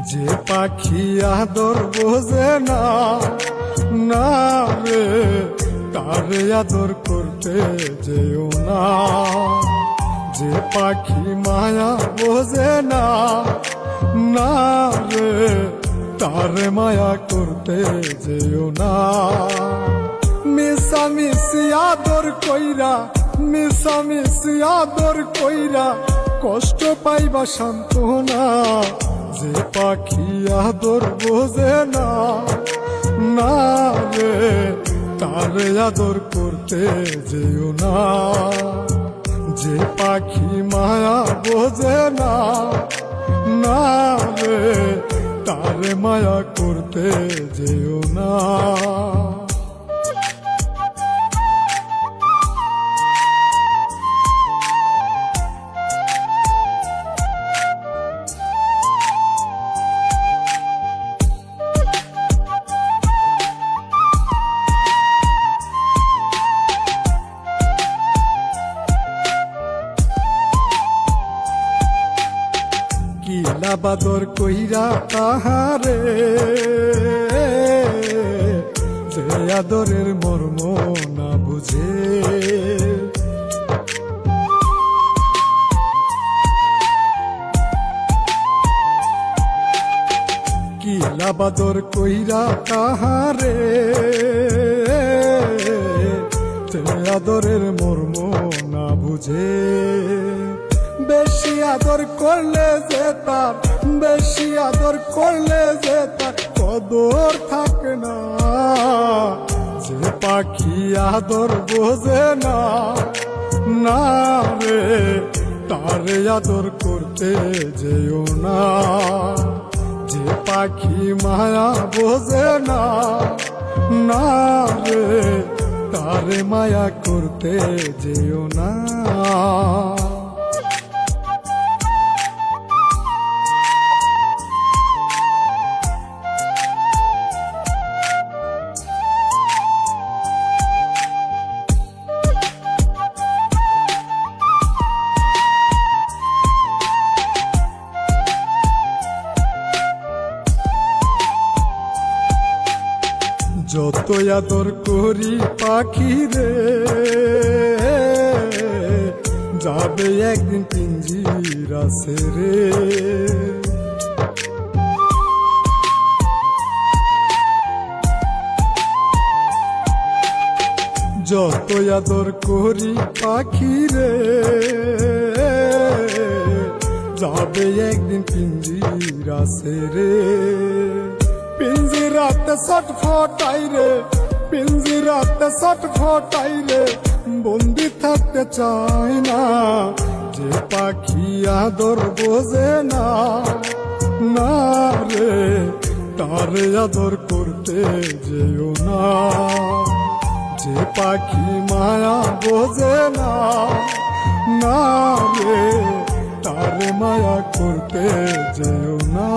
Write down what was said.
যে পাখি আদর বোঝে না, না রে তারে আদর করতে যেও না। যে পাখি মায়া বোঝে না, না রে তারে মায়া করতে যেও না। মিশামিশি আদর কইরা, মিশামিশি আদর কইরা কষ্ট পাইবা সান্ত্বনা। যে পাখি আদর বোঝে না, না রে তারে আদর করতে যেও না। যে পাখি মায়া বোঝে না, না রে তারে মায়া করতে যেও না। কিলা বাদর কইরা তাহারে, যে আদরের মর্ম না বুঝে। কিলা বাদর কইরা তাহারে, যে আদরের মর্ম না বুঝে। বেশি আদর করলে যে তার, বেশি আদর করলে যে তার কদর থাকে না। যে পাখি আদর বোঝে না, না রে তারে আদর করতে যেও না। যে পাখি মায়া বোঝে না, না রে তারে মায়া করতে যেও না। যত আদর করি পাখি রে, যাবে একদিন পিঞ্জিরা ছেড়ে। যত আদর করি পাখি রে, যাবে একদিন পিঞ্জিরা ছেড়ে। পিঞ্জিরাতে ছটফটাই রে, পিঞ্জিরাতে ছটফটাই রে, বন্দি থাকতে চায় না। যে পাখি আদর বোঝে না, না রে তারে আদর করতে যেও না। যে পাখি মায়া বোঝে না, না রে তারে মায়া করতে যেও না।